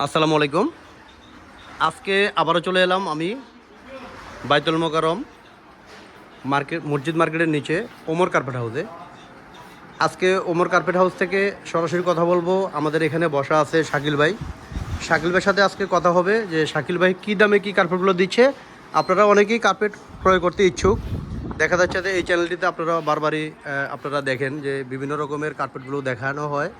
আসসালামু আলাইকুম। আজকে আবারও চলে এলাম আমি বাইতুল মোকাররম মসজিদ মার্কেটের নিচে ওমর কার্পেট হাউসে। আজকে ওমর কার্পেট হাউস থেকে সরাসরি কথা বলবো। আমাদের এখানে বসা আছে শাকিল ভাই। শাকিল ভাইয়ের সাথে আজকে কথা হবে যে শাকিল ভাই কী দামে কী কার্পেটগুলো দিচ্ছে। আপনারা অনেকেই কার্পেট ক্রয় করতে ইচ্ছুক। দেখা যাচ্ছে যে এই চ্যানেলটিতে আপনারা বারবারই আপনারা দেখেন যে বিভিন্ন রকমের কার্পেটগুলো দেখানো হয়।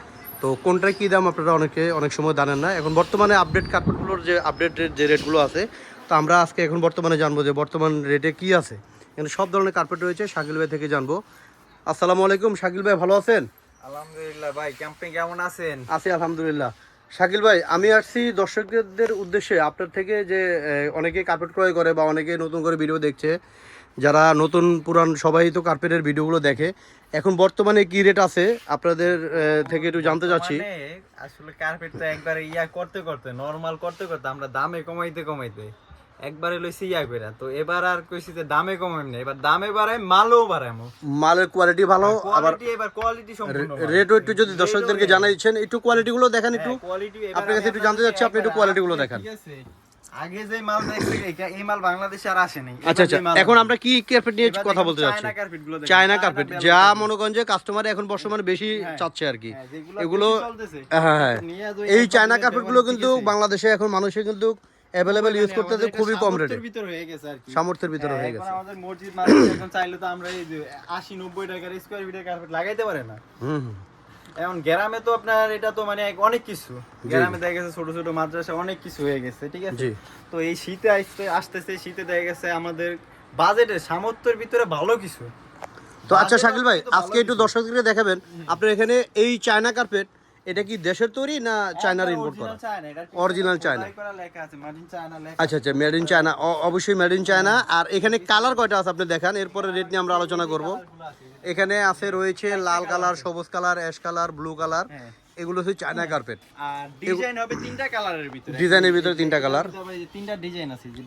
তো কোনটার কী দাম আপনারা অনেক সময় জানেন না। এখন বর্তমানে আপডেট কার্পেটগুলোর যে আপডেটের যে রেটগুলো আছে, তো আমরা আজকে এখন বর্তমানে জানবো যে বর্তমান রেটে কী আছে। এখানে সব ধরনের কার্পেট রয়েছে, শাকিল ভাই থেকে জানবো। আসসালামু আলাইকুম শাকিল ভাই, ভালো আছেন? আলহামদুলিল্লাহ ভাই, ক্যাম্পিং কেমন আছেন? আছি আলহামদুলিল্লাহ। শাকিল ভাই, আমি আসছি দর্শকদের উদ্দেশ্যে আপনার থেকে যে অনেকে কার্পেট ক্রয় করে বা অনেকে নতুন করে ভিডিও দেখছে, যারা নতুন পুরান সবাই তো কার্পেটের ভিডিওগুলো দেখে। এখন বর্তমানে কি রেট আছে আপনাদের থেকে একটু জানতে চাচ্ছি। আসলে কার্পেট তো একবার করতে করতে নরমাল করতে করতে আমরা দামে কমাইতে একবারে লইছি করে, তো এবার আর কইছি যে দামে কমাইম না, এবার দামে বাড়াই মালও বাড়াইমু। মালের কোয়ালিটি ভালো, আবার কোয়ালিটি সম্পূর্ণ রেটও একটু যদি দর্শকদেরকে জানাইছেন, একটু কোয়ালিটিগুলো দেখান। একটু আপনার কাছে একটু জানতে চাচ্ছি, আপনি একটু কোয়ালিটিগুলো দেখান। ঠিক আছে, আগে যে মাল দেখছে এই মাল বাংলাদেশে আর আসে নাই। আচ্ছা, এখন আমরা কি কার্পেট নিয়ে কথা বলতে যাচ্ছি? চায়না কার্পেট, যা মনে করেন যে কাস্টমার এখন বর্তমানে বেশি চাচ্ছে আর কি। এগুলো হ্যাঁ, এই চায়না কার্পেটগুলো কিন্তু বাংলাদেশে এখন মানুষে কিন্তু অ্যাভেলেবল ইউজ করতেছে খুবই কম রেটে, সামর্থ্যের ভিতরে হয়ে গেছে। আমাদের মসজিদ মার্কেট এখন চাইলে তো আমরা এই যে 80-90 টাকার স্কয়ার ফিটের কার্পেট লাগাইতে পারে না। এখন গ্রামে তো আপনার এটা তো মানে অনেক কিছু, গ্রামে দেখা গেছে ছোট ছোট মাদ্রাসা অনেক কিছু হয়ে গেছে। ঠিক আছে, তো এই শীতে আসতেছে, শীতে দেখা গেছে আমাদের বাজেটের সামর্থ্যের ভিতরে ভালো কিছু। তো আচ্ছা শাকিল ভাই, আজকে একটু দর্শকদেরকে দেখাবেন আপনার এখানে এই চায়না কার্পেট, এটা কি দেশের তৈরি না চায়নার ইম্পোর্ট করা? Original China. আচ্ছা, মেড ইন চায়না, অবশ্যই মেড ইন চায়না। আর এখানে কালার কয়টা আছে আপনি দেখান, এরপরে রেট নিয়ে আমরা আলোচনা করব। এখানে রয়েছে লাল কালার, সবুজ colour, ash colour, blue colour. এগুলো হচ্ছে চায়না কার্পেট। আর ডিজাইন হবে তিনটা কালারের ভিতরে, ডিজাইনের ভিতরে তিনটা কালার, তিনটা ডিজাইন আছে। যে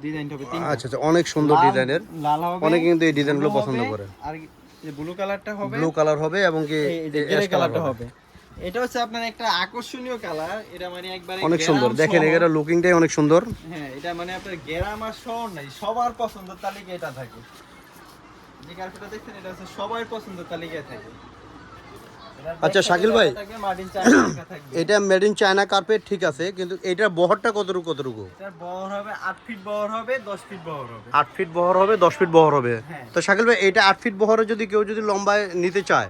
ডিজাইন হবে তিনটা। আচ্ছা, অনেক সুন্দর ডিজাইনের, লাল হবে, অনেকে কিন্তু এই ডিজাইনগুলো পছন্দ করে। আর এই ব্লু কালারটা হবে, ব্লু কালার হবে এবং কি অ্যাশ কালারটা হবে। এটা হচ্ছে আপনার একটা আকর্ষণীয় কালার, এটা মানে একবারে অনেক সুন্দর। দেখেন এর লুকিংটাই অনেক সুন্দর। হ্যাঁ, এটা মানে আপনার গ্রাম আর শহর নাই, সবার পছন্দের তালিকায় এটা থাকে। যে কার্পেটটা দেখছেন এটা হচ্ছে সবার পছন্দের তালিকায় থাকে। আচ্ছা শাকিল ভাই, এটা মেড ইন চায়না কার্পেট ঠিক আছে, কিন্তু এটার বহরটা কতটুকু? এটার বহর হবে 8 ফিট বহর হবে, 10 ফিট বহর হবে। 8 ফিট বহর হবে, 10 ফিট বহর হবে। তো শাকিল ভাই, এটা 8 ফিট বহরে যদি কেউ লম্বায় নিতে চায়,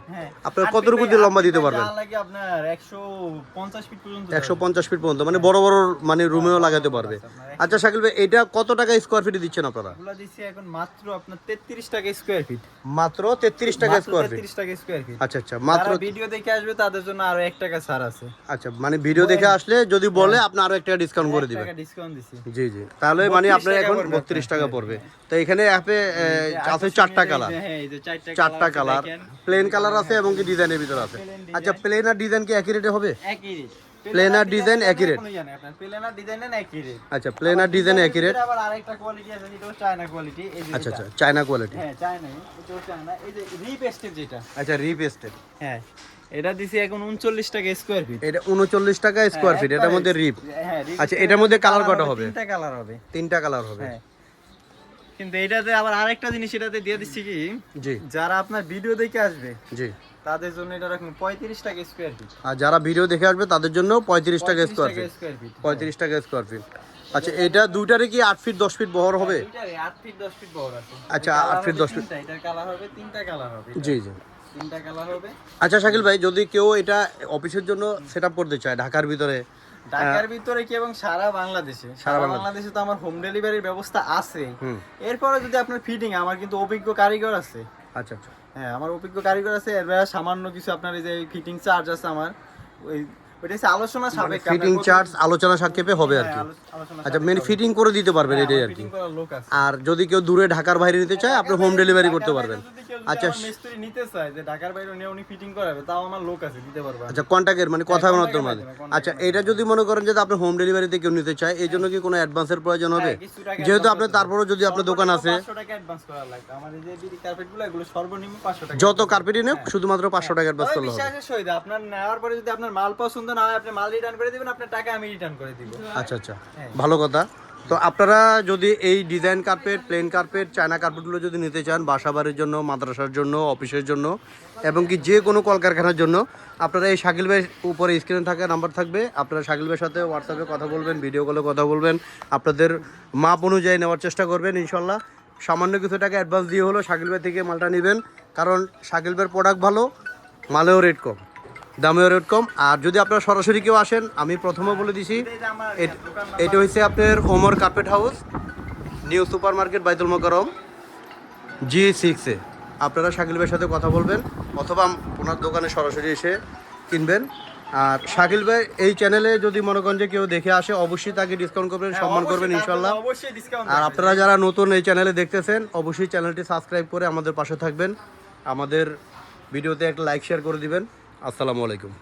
আপনি কতটুকু দিয়ে লম্বা দিতে পারবেন? লাগে আপনার 150 ফিট পর্যন্ত, 150 ফিট পর্যন্ত, মানে বড় বড় মানে রুমেও লাগাতে পারবে। আচ্ছা শাকিল ভাই, এটা কত টাকা স্কয়ার ফিটে দিচ্ছেন আপনারা? এগুলো দিচ্ছি এখন মাত্র আপনার 33 টাকা স্কয়ার ফিট। মাত্র 33 টাকা স্কয়ার ফিট? 33 টাকা স্কয়ার ফিট। আচ্ছা, মাত্র। ভিডিও দেখে আসবে তাদের জন্য আরো 1 টাকা ছাড় আছে। আচ্ছা, মানে ভিডিও দেখে আসলে যদি বলে আপনি আরো 1 টাকা ডিসকাউন্ট করে দিবেন? 1 টাকা ডিসকাউন্ট দিছি। জি, তাহলে মানে আপনার এখন 32 টাকা পড়বে। তো এখানে আছে 4টা কালার। হ্যাঁ, এই যে 4টা কালার, প্লেন কালার আছে এবং কি ডিজাইনের ভিতর আছে। আচ্ছা, প্লেন আর ডিজাইন কি একই রেটে হবে? একই রেট। প্লেন আর ডিজাইন একই রেট? প্লেন আর ডিজাইন একই রেট। আচ্ছা, প্লেন আর ডিজাইন একই রেট। আবার আরেকটা কোয়ালিটি আছে, যেটা চায়না কোয়ালিটি। এই যে আচ্ছা, চায়না কোয়ালিটি। হ্যাঁ, চায়না, এটা চায়না। এই যে রিপেস্টেড যেটা। আচ্ছা, রিপেস্টেড। হ্যাঁ, এটা দিছি এখন 39 টাকা স্কয়ার ফিট। এটা 39 টাকা স্কয়ার ফিট, এটার মধ্যে রিপ। হ্যাঁ, আচ্ছা, এটার মধ্যে কালার কয়টা হবে? 3টা কালার হবে। 3টা কালার হবে। হ্যাঁ, কিন্তু এটাতে আবার আরেকটা জিনিস এটাতে দিয়ে দিচ্ছি কি, জি, যারা আপনার ভিডিও দেখে আসবে, জি, তাদের জন্য এটা রাখুন 35 টাকা স্কয়ার ফিট। আর যারা ভিডিও দেখে আসবে তাদের জন্য 35 টাকা স্কয়ার ফিট। 35 টাকা স্কয়ার ফিট। আচ্ছা, এটা দুইটারে কি 8 ফিট 10 ফিট বহর হবে? দুইটারে 8 ফিট 10 ফিট বহর আছে। আচ্ছা, 8 ফিট 10 ফিট। এটার কালার হবে, 3টা কালার হবে। জি, 3টা কালার হবে। আচ্ছা শাকিল ভাই, যদি কেউ এটা অফিসের জন্য সেটআপ করতে চায় ঢাকার ভিতরে কি এবং সারা বাংলাদেশে তো আমার হোম ডেলিভারির ব্যবস্থা আছে। এরপরে যদি আপনার ফিটিং, আমার কিন্তু অভিজ্ঞ কারিগর আছে। আচ্ছা, হ্যাঁ, আমার অভিজ্ঞ কারিগর আছে। এর সামান্য কিছু আপনার এই যে ফিটিং চার্জ আছে আমার, ওইটা আলোচনা সাপেক্ষে, ফিটিং চার্জ আলোচনা সাপেক্ষে হবে আর কি। আচ্ছা, মেন ফিটিং করে দিতে পারবেন এটাই আর কি। আর যদি কেউ দূরে ঢাকার বাইরে নিতে চায়, আপনি হোম ডেলিভারি করতে পারবেন। যদি কেউ যদি আচ্ছা। আমার মিস্ত্রি নিতে চায় যে ঢাকার বাইরে নিয়ে উনি ফিটিং করাবে, তাও আমার লোক আছে, দিতে পারবে। আচ্ছা, কন্ট্যাক্টের মানে কথা বলার contact মাধ্যমে। মাধ্যমে, আচ্ছা, contact এটা যদি মনে করেন যে আপনি হোম ডেলিভারিতে কেউ নিতে চায়, এই জন্য কি কোনো অ্যাডভান্সের প্রয়োজন হবে? হ্যাঁ, কিছু টাকা যেহেতু advance আপনার করতে তারপরেও যদি হবে। আপনার দোকান আছে, 500 টাকা অ্যাডভান্স করা লাগবে। আমাদের যে বিডি কার্পেটগুলো এগুলো সর্বনিম্ন 500 টাকা। যত কার্পেটই নেক শুধুমাত্র 500 টাকা অ্যাডভান্স তবে করলে হবে। বিশ্বাসের সহিত আপনার নেওয়ার পরে যদি আপনার মাল পছন্দ না হয়, আপনি মাল রিটার্ন করে দিবেন, আপনার টাকা আমি রিটার্ন করে দিব। আচ্ছা আচ্ছা, হ্যাঁ। ভালো কথা। তো আপনারা যদি এই design carpet, plain carpet, China কার্পেটগুলো যদি নিতে চান বাসা বাড়ির জন্য, মাদ্রাসার জন্য, অফিসের জন্য এবং কি যে কোনো কলকারখানার জন্য, আপনারা এই শাকিল ভাই উপরে স্ক্রিনে থাকা নাম্বার থাকবে, আপনারা শাকিল ভাইয়ের সাথে হোয়াটসঅ্যাপে কথা বলবেন, ভিডিও কলে কথা বলবেন, আপনাদের মাপ অনুযায়ী নেওয়ার চেষ্টা করবেন। ইনশাল্লাহ সামান্য কিছু টাকা অ্যাডভান্স দিয়ে হলো শাকিল ভাই থেকে মালটা নেবেন, কারণ শাকিল ভাইয়ের প্রোডাক্ট ভালো, মালেও রেট কম, দামেও রেট কম। আর যদি আপনারা সরাসরি কেউ আসেন, আমি প্রথমে বলে দিছি, এই যে আমার দোকান এটা হচ্ছে আপনার Omar carpet house, new super market, বাইতুল মোকাররম, G6-এ। আপনারা শাকিল ভাইয়ের সাথে কথা বলবেন অথবা ওনার দোকানে সরাসরি এসে কিনবেন। আর শাকিল ভাই এই চ্যানেলে যদি মনে করেন যে কেউ দেখে আসে, অবশ্যই তাকে ডিসকাউন্ট করবেন, সম্মান করবেন ইনশাল্লাহ। অবশ্যই ডিসকাউন্ট। আর আপনারা যারা নতুন এই চ্যানেলে দেখতেছেন, অবশ্যই চ্যানেলটি সাবস্ক্রাইব করে আমাদের পাশে থাকবেন, আমাদের ভিডিওতে একটা লাইক শেয়ার করে দিবেন। আসসালামু আলাইকুম।